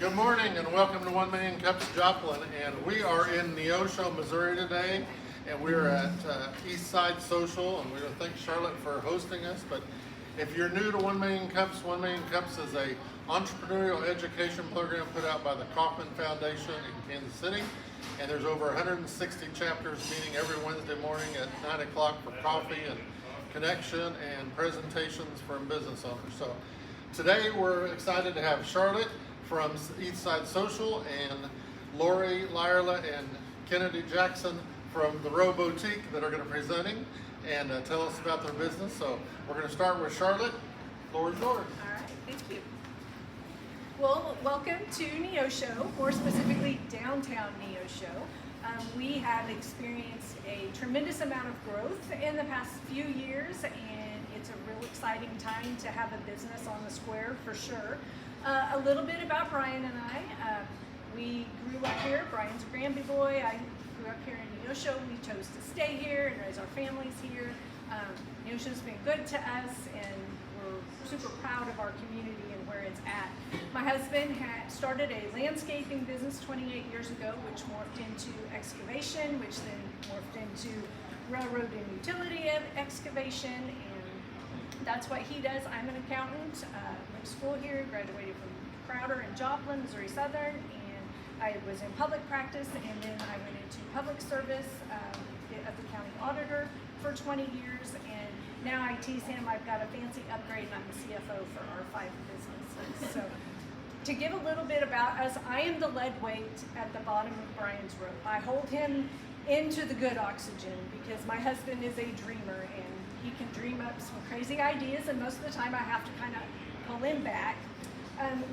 Good morning and welcome to 1 Million Cups Joplin, and we are in Neosho, Missouri today, and we're at Eastside Social, and we want to thank Charlotte for hosting us. But if you're new to 1 Million Cups, 1 Million Cups is a entrepreneurial education program put out by the Kaufman Foundation in Kansas City, and there's over 160 chapters meeting every Wednesday morning at 9 o'clock for coffee and connection and presentations from business owners. So today we're excited to have Charlotte from Eastside Social and Lori Lyerla and Kennedy Jackson from the Row Boutique that are going to be presenting and tell us about their business. So we're going to start with Charlotte. Floor is yours. All right, thank you. Well, welcome to Neosho, more specifically downtown Neosho. We have experienced a tremendous amount of growth in the past few years, and it's a real exciting time to have a business on the square for sure. A little bit about Brian and I. We grew up here. Brian's a Granby boy. I grew up here in Neosho. We chose to stay here and raise our families here. Neosho's been good to us, and we're super proud of our community and where it's at. My husband had started a landscaping business 28 years ago, which morphed into excavation, which then morphed into railroad and utility excavation, and that's what he does. I'm an accountant, went to school here, graduated from Crowder and Joplin, Missouri Southern, and I was in public practice, and then I went into public service as the county auditor for 20 years, and now I tease him, I've got a fancy upgrade and I'm the CFO for our 5 businesses. So to give a little bit about us, I am the lead weight at the bottom of Brian's rope. I hold him into the good oxygen because my husband is a dreamer and he can dream up some crazy ideas, and most of the time I have to kind of pull him back.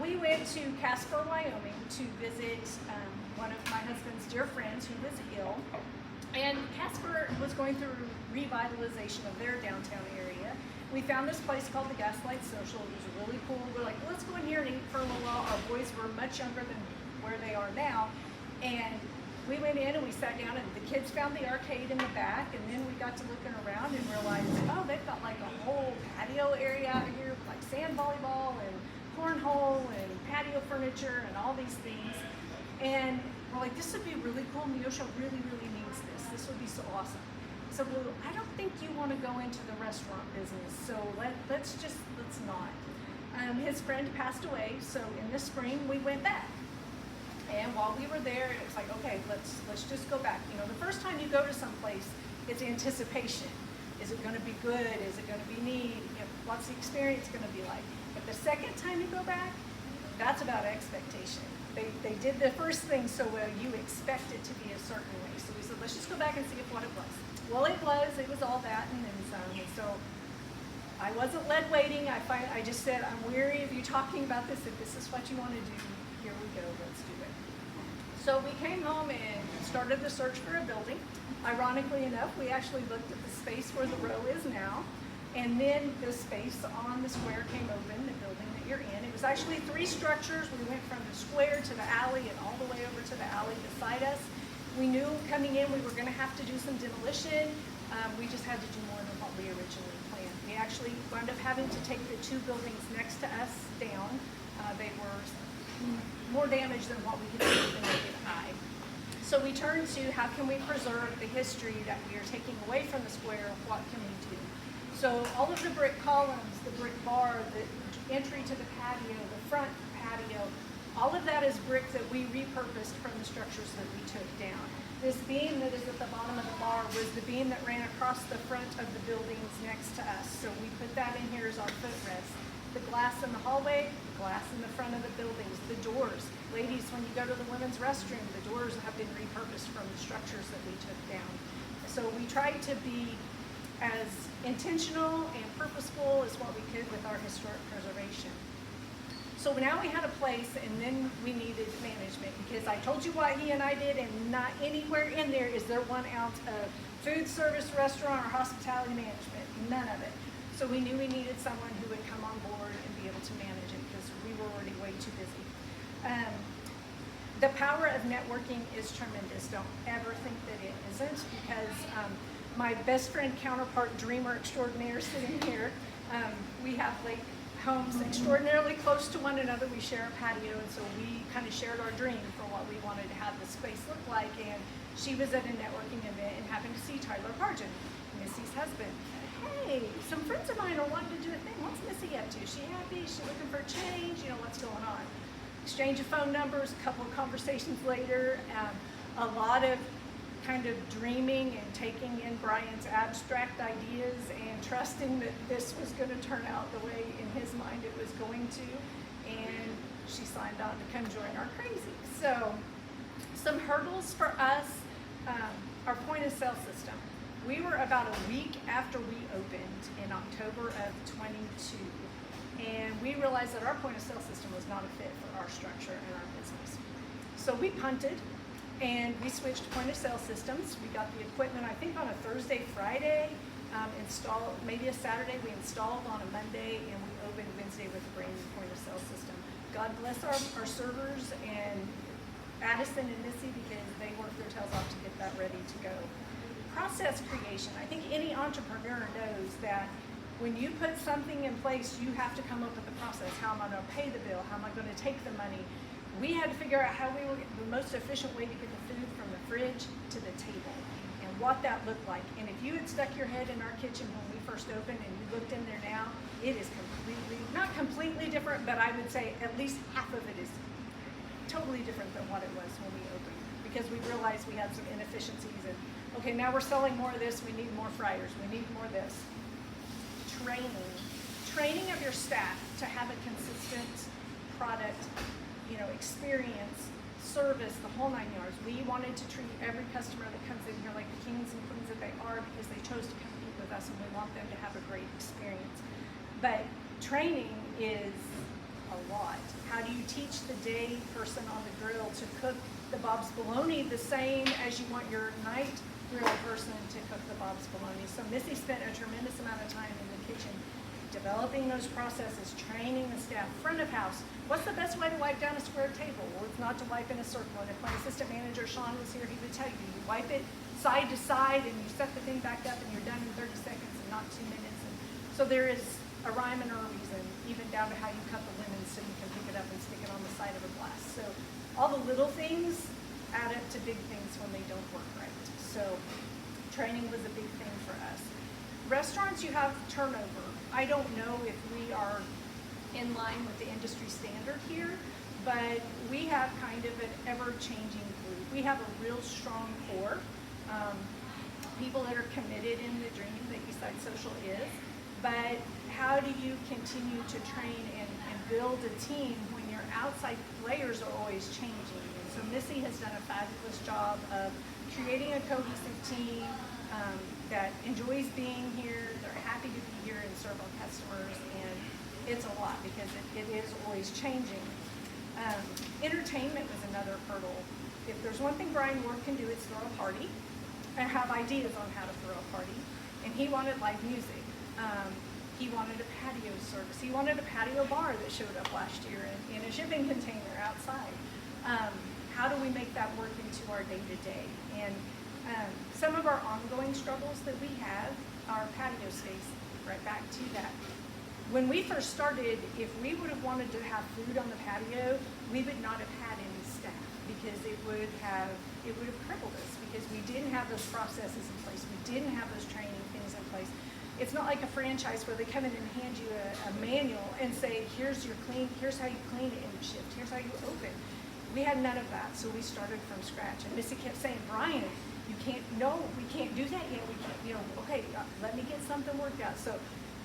We went to Casper, Wyoming to visit one of my husband's dear friends who was ill, and Casper was going through revitalization of their downtown area. We found this place called the Eastside Social. It was really cool. We're like, let's go in here and eat for a little while. Our boys were much younger than where they are now, and we went in and we sat down, and the kids found the arcade in the back, and then we got to looking around and realized, oh, they've got like a whole patio area out here, like sand volleyball and cornhole and patio furniture and all these things. And we're like, this would be really cool. Neosho really, really needs this. This would be so awesome. So well, I don't think you want to go into the restaurant business, so let's not. His friend passed away, so in the spring we went back. And while we were there, it was like, okay, let's just go back. You know, the first time you go to some place, it's anticipation. Is it going to be good? Is it going to be neat? You know, what's the experience going to be like? But the second time you go back, that's about expectation. They did the first thing so well, you expect it to be a certain way. So we said, let's just go back and see what it was. Well, it was all that and then some. And so I wasn't lead waiting. I just said, I'm weary of you talking about this. If this is what you want to do, here we go, let's do it. So we came home and started the search for a building. Ironically enough, we actually looked at the space where the row is now, and then the space on the square came open, the building that you're in. It was actually 3 structures. We went from the square to the alley and all the way over to the alley beside us. We knew coming in we were going to have to do some demolition. We just had to do more than what we originally planned. We actually wound up having to take the 2 buildings next to us down. They were more damage than what we could see with the naked eye. So we turned to how can we preserve the history that we are taking away from the square, what can we do? So all of the brick columns, the brick bar, the entry to the patio, the front patio, all of that is brick that we repurposed from the structures that we took down. This beam that is at the bottom of the bar was the beam that ran across the front of the buildings next to us. So we put that in here as our footrest. The glass in the hallway, the glass in the front of the buildings, the doors. Ladies, when you go to the women's restroom, the doors have been repurposed from the structures that we took down. So we tried to be as intentional and purposeful as what we could with our historic preservation. So now we had a place, and then we needed management, because I told you what he and I did, and not anywhere in there is there 1 ounce of food service, restaurant, or hospitality management. None of it. So we knew we needed someone who would come on board and be able to manage it because we were already way too busy. The power of networking is tremendous. Don't ever think that it isn't, because my best friend, counterpart, dreamer extraordinaire sitting here, we have like homes extraordinarily close to one another. We share a patio, and so we kind of shared our dream for what we wanted to have the space look like. And she was at a networking event and happened to see Tyler Pargin, Missy's husband. Hey, some friends of mine are wanting to do a thing. What's Missy up to? Is she happy? Is she looking for a change? You know, what's going on? Exchange of phone numbers, a couple of conversations later, a lot of kind of dreaming and taking in Brian's abstract ideas and trusting that this was going to turn out the way in his mind it was going to. And she signed on to come join our crazy. So some hurdles for us, our point of sale system. We were about a week after we opened in October of 22. And we realized that our point of sale system was not a fit for our structure and our business. So we punted and we switched point of sale systems. We got the equipment, I think on a Thursday, Friday, installed, maybe a Saturday, we installed on a Monday, and we opened Wednesday with a brand new point of sale system. God bless our servers and Addison and Missy, because they worked their tails off to get that ready to go. Process creation. I think any entrepreneur knows that when you put something in place, you have to come up with a process. How am I going to pay the bill? How am I going to take the money? We had to figure out how we were the most efficient way to get the food from the fridge to the table and what that looked like. And if you had stuck your head in our kitchen when we first opened and you looked in there now, it is completely, not completely different, but I would say at least half of it is totally different than what it was when we opened, because we realized we had some inefficiencies and, okay, now we're selling more of this, we need more fryers, we need more of this. Training of your staff to have a consistent product, you know, experience, service, the whole 9 yards. We wanted to treat every customer that comes in here like the kings and queens that they are, because they chose to come eat with us and we want them to have a great experience. But training is a lot. How do you teach the day person on the grill to cook the Bob's Bologna the same as you want your night grill person to cook the Bob's Bologna? So Missy spent a tremendous amount of time in the kitchen developing those processes, training the staff. Front of house, what's the best way to wipe down a square table? Well, it's not to wipe in a circle. And if my assistant manager, Sean, was here, he would tell you, you wipe it side to side and you set the thing back up and you're done in 30 seconds and not 2 minutes. And so there is a rhyme and a reason, even down to how you cut the lemons so you can pick it up and stick it on the side of a glass. So all the little things add up to big things when they don't work right. So training was a big thing for us. Restaurants, you have turnover. I don't know if we are in line with the industry standard here, but we have kind of an ever-changing group. We have a real strong core, people that are committed in the dream that Eastside Social is, but how do you continue to train and build a team when your outside players are always changing? And so Missy has done a fabulous job of creating a cohesive team that enjoys being here. They're happy to be here and serve our customers, and it's a lot because it is always changing. Entertainment was another hurdle. If there's one thing Brian Ward can do, it's throw a party and have ideas on how to throw a party. And he wanted live music. He wanted a patio service. He wanted a patio bar that showed up last year in a shipping container outside. How do we make that work into our day-to-day? And some of our ongoing struggles that we have are patio space. Right back to that. When we first started, if we would have wanted to have food on the patio, we would not have had any staff, because it would have crippled us, because we didn't have those processes in place. We didn't have those training things in place. It's not like a franchise where they come in and hand you a manual and say, here's how you clean it in your shift, here's how you open. We had none of that, so we started from scratch. And Missy kept saying, Brian, we can't do that yet. We can't, okay, let me get something worked out. So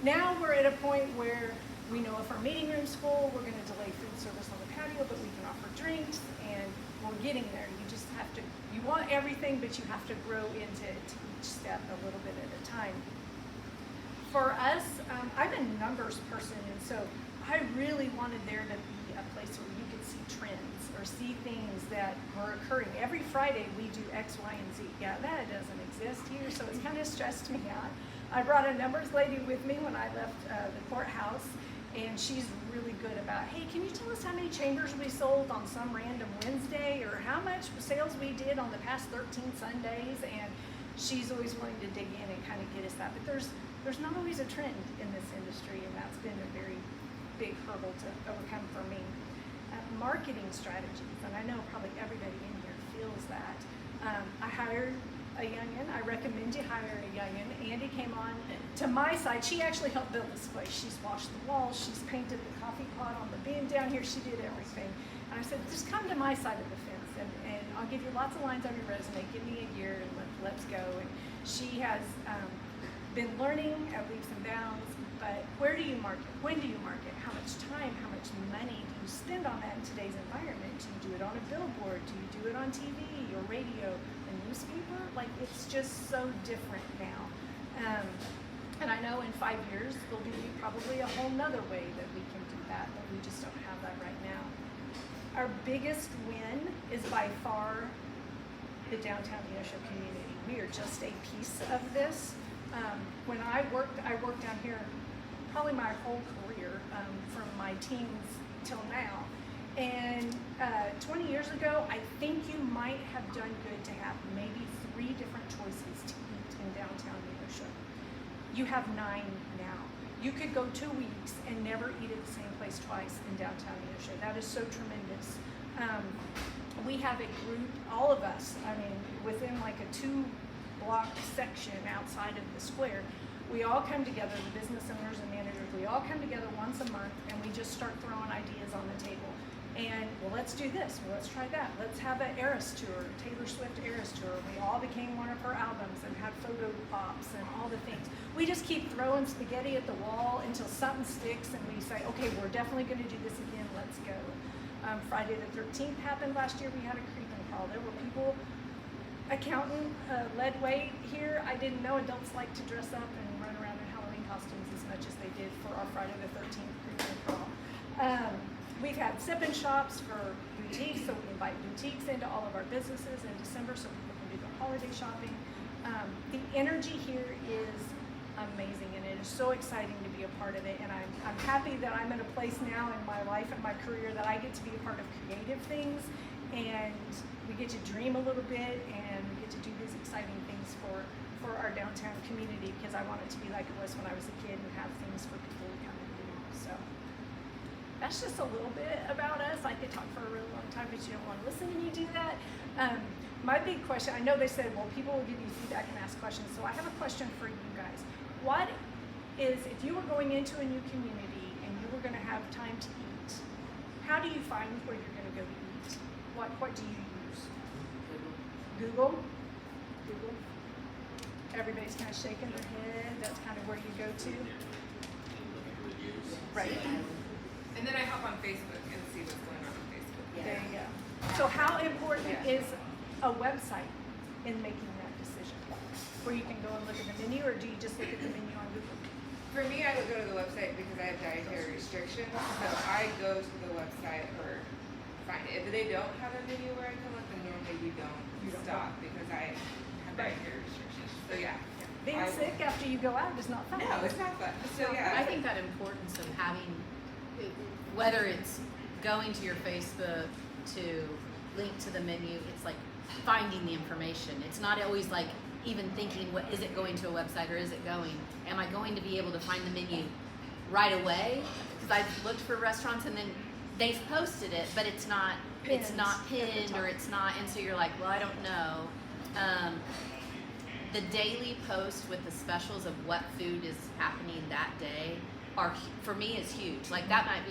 now we're at a point where we know if our meeting room's full, we're going to delay food service on the patio, but we can offer drinks, and we're getting there. You just have to, you want everything, but you have to grow into each step a little bit at a time. For us, I'm a numbers person, and so I really wanted there to be a place where you could see trends or see things that were occurring. Every Friday we do X, Y, and Z. Yeah, that doesn't exist here, so it's kind of stressed me out. I brought a numbers lady with me when I left the courthouse, and she's really good about, hey, can you tell us how many chambers we sold on some random Wednesday, or how much sales we did on the past 13 Sundays? And she's always willing to dig in and kind of get us that. But there's not always a trend in this industry, and that's been a very big hurdle to overcome for me. Marketing strategies, and I know probably everybody in here feels that. I hired a youngin. I recommend you hire a youngin. Andy came on to my side. She actually helped build this place. She's washed the walls. She's painted the coffee pot on the bin down here. She did everything. And I said, just come to my side of the fence, and I'll give you lots of lines on your resume. Give me a year, and let's go. And she has been learning at leaps and bounds. But where do you market? When do you market? How much time? How much money do you spend on that in today's environment? Do you do it on a billboard? Do you do it on TV or radio, a newspaper? Like, it's just so different now. And I know in 5 years there'll be probably a whole nother way that we can do that, but we just don't have that right now. Our biggest win is by far the downtown Neosho community. We are just a piece of this. When I worked down here probably my whole career, from my teens till now. And 20 years ago, I think you might have done good to have maybe 3 different choices to eat in downtown Neosho. You have 9 now. You could go 2 weeks and never eat at the same place twice in downtown Neosho. That is so tremendous. We have a group, all of us, I mean, within like a 2-block section outside of the square, we all come together, the business owners and managers, we all come together once a month and we just start throwing ideas on the table. And, well, let's do this, well, let's try that. Let's have an Eras tour, Taylor Swift Eras tour. We all became one of her albums and had photo ops and all the things. We just keep throwing spaghetti at the wall until something sticks and we say, okay, we're definitely gonna do this again, let's go. Friday the 13th happened last year, we had a creep and crawl. There were people, accountant, led weight here. I didn't know adults like to dress up and run around in Halloween costumes as much as they did for our Friday the 13th creep and crawl. We've had sip-in shops for boutiques, so we invite boutiques into all of our businesses in December so people can do their holiday shopping. The energy here is amazing, and it is so exciting to be a part of it. And I'm happy that I'm in a place now in my life and my career that I get to be a part of creative things, and we get to dream a little bit, and we get to do these exciting things for our downtown community, because I want it to be like it was when I was a kid and have things for people to come and do. So that's just a little bit about us. I could talk for a really long time, but you don't want to listen when you do that. My big question, I know they said, well, people will give you feedback and ask questions, so I have a question for you guys. What is, if you were going into a new community and you were going to have time to eat, how do you find where you're going to go to eat? What do you use? Google? Google? Everybody's kind of shaking their head. That's kind of where you go to? Right. And then I hop on Facebook and see what's going on Facebook. There you go. So how important is a website in making that decision? Where you can go and look at the menu, or do you just look at the menu on Google? For me, I would go to the website because I have dietary restrictions, so I go to the website or find it. If they don't have a menu where I can look, then normally you don't stop because I have dietary restrictions. So yeah. Being sick after you go out is not fun. No, it's not fun. So yeah. I think that importance of having, whether it's going to your Facebook to link to the menu, it's like finding the information. It's not always like even thinking, what is it going to a website or is it going? Am I going to be able to find the menu right away? Because I've looked for restaurants and then they've posted it, but it's not pinned or it's not, and so you're like, well, I don't know. The daily post with the specials of what food is happening that day are, for me, is huge. Like that might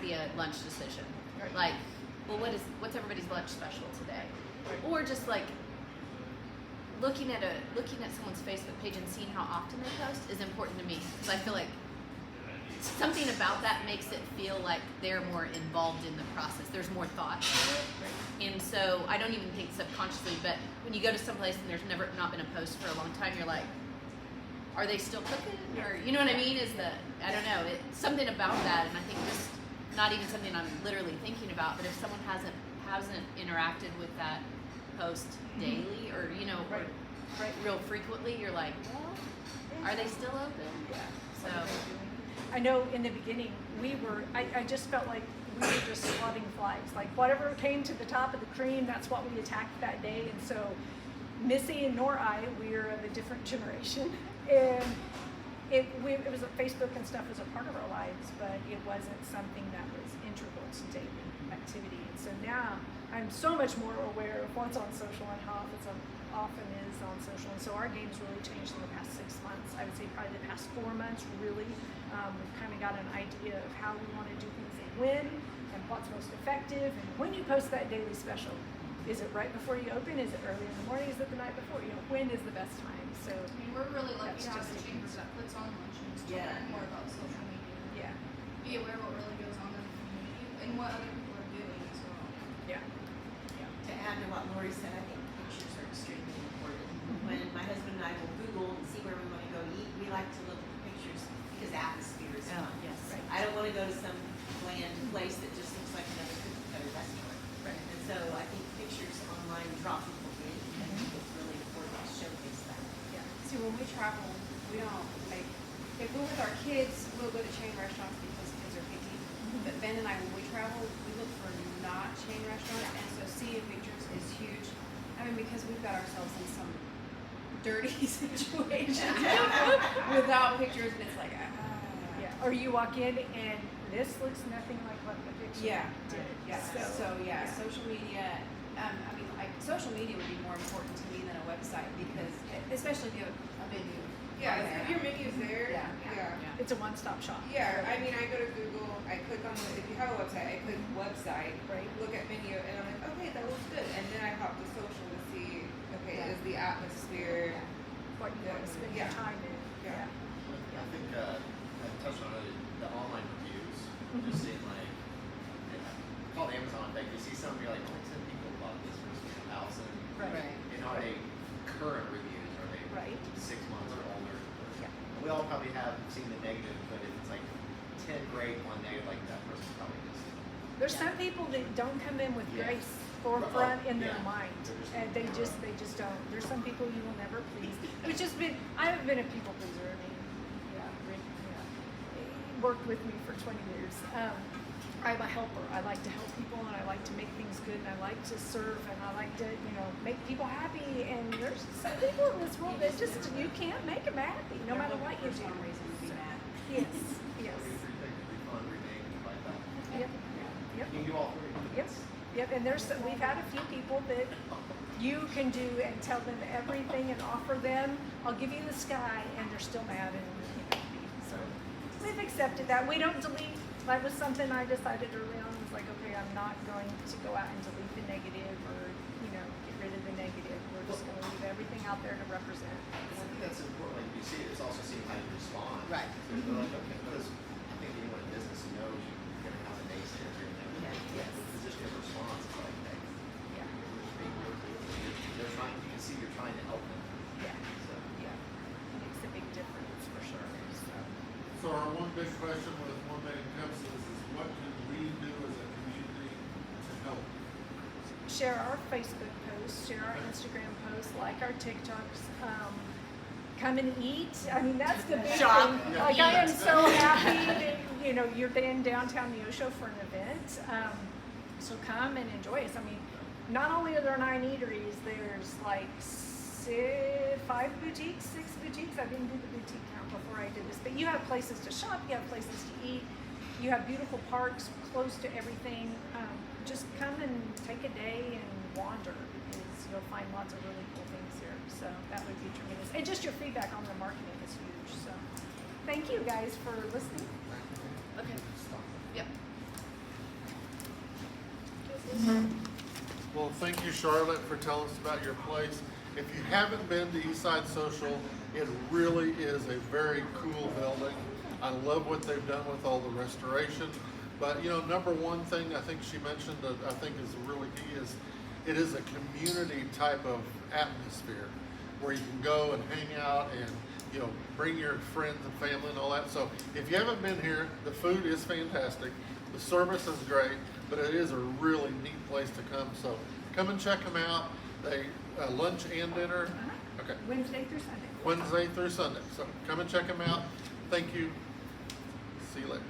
be a lunch decision. Like, well, what's everybody's lunch special today? Or just like looking at someone's Facebook page and seeing how often they post is important to me, because I feel like something about that makes it feel like they're more involved in the process. There's more thought to it. And so I don't even think subconsciously, but when you go to some place and there's never not been a post for a long time, you're like, are they still cooking? Or, you know what I mean? I don't know, it's something about that, and I think just not even something I'm literally thinking about, but if someone hasn't interacted with that post daily or, you know, or real frequently, you're like, well, are they still open? Yeah. So I know in the beginning I just felt like we were just swatting flies. Like whatever came to the top of the cream, that's what we attacked that day. And so Missy and nor I, we're of a different generation. And it was Facebook and stuff was a part of our lives, but it wasn't something that was integral to daily activity. And so now I'm so much more aware of what's on social and how often is on social. And so our game's really changed in the past 6 months. I would say probably the past 4 months, really. We've kind of got an idea of how we want to do things and when, and what's most effective, and when you post that daily special. Is it right before you open? Is it early in the morning? Is it the night before? When is the best time? So I mean, we're really lucky That's to have just the a chamber piece. that puts on luncheons to Yeah. learn more about social media. yeah, Be aware of what really goes on in the community and what other people are doing as well. yeah. To add to what Lori said, I think pictures are extremely important. When my husband and I will Google and see where we want to go eat, we like to look at the pictures because atmosphere is fun. Yes. Right. I don't want to go to some bland place that just looks like another cookie cutter restaurant. Right. And so I think pictures online draw people in. I think it's really important to showcase that. See, when we travel, we don't like, if we're with our kids, we'll go to chain restaurants because kids are picky. But Ben and I, when we travel, we look for not chain restaurants, and so seeing pictures is huge. I mean, because we've got ourselves in some dirty situation without pictures, and it's like, Yeah, or you walk in and this looks nothing like what the picture Yeah, did. yeah. So yeah. social media. I mean, like social media would be more important to me than a website because, especially if you have a menu. Yeah, on there. if your menu's there, Yeah. yeah. It's a one-stop shop. Yeah, I mean, I go to Google, I click on if you have a website, I click website, Right. look at menu, and I'm like, okay, that looks good. And then I hop to social to see, okay, Yeah. is the atmosphere, What you want to spend your Yeah. time in. Yeah. I think I touched on it, the online reviews. Just seeing like, called Amazon effect. You see something, you're like, only 10 people bought this versus 1,000. Right. And are they current reviews? Are they Right. 6 months or older? Yeah. We all probably have seen the negative, but if it's like 10 great, 1 negative, like that person's probably just. There's some people that don't come in with Yeah. grace forefront in their Yeah. mind, They're just- and they just don't. There's some people you will never please. Which has been, I haven't been a people pleaser. I mean, Rick, he worked with me for 20 years. I'm a helper. I like to help people, and I like to make things good, and I like to serve, and I like to, make people happy. And there's some people in this world that just you can't make them happy, no matter what you For do. some reason to be mad. Yes, yes, Everything could be fun, rename, like that. yep, yep. You can do all three. Yep, yep, and we've had a few people that you can do and tell them everything and offer them, I'll give you the sky, and they're still mad and so we've accepted that. We don't delete, that was something I decided early on, was like, okay, I'm not going to go out and delete the negative or, get rid of the negative. We're just gonna leave everything out there to represent. I think that's important. Like you see, it's also seeing how you respond. Right. So they're like, okay, because I think anyone in business knows you're gonna have a naysayer here and there. Yes. The position of response is like, hey, Yeah, they're trying. You can see you're trying to help them. yeah, So. yeah. Makes a big difference for sure, so. So our one big question with 1 Million Cups is what can we do as a community to help? Share our Facebook posts, share our Instagram posts, like our TikToks. Come and eat. I mean, that's the big Shop. thing. Yeah. Like, I am so happy that you're in downtown Neosho for an event. So come and enjoy us. I mean, not only are there 9 eateries, there's like 5 boutiques, 6 boutiques. I didn't do the boutique count before I did this, but you have places to shop, you have places to eat, you have beautiful parks close to everything. Just come and take a day and wander. You'll find lots of really cool things here. So that would be tremendous. And just your feedback on the marketing is huge. So thank you guys for listening. Okay. Yep. Well, thank you, Charlotte, for telling us about your place. If you haven't been to Eastside Social, it really is a very cool building. I love what they've done with all the restoration. But number one thing I think she mentioned that I think is really key is it is a community type of atmosphere where you can go and hang out and bring your friends and family and all that. So if you haven't been here, the food is fantastic, the service is great, but it is a really neat place to come. So come and check them out. They lunch and dinner. Okay, Wednesday through Sunday. Wednesday through Sunday. So come and check them out. Thank you. See you later.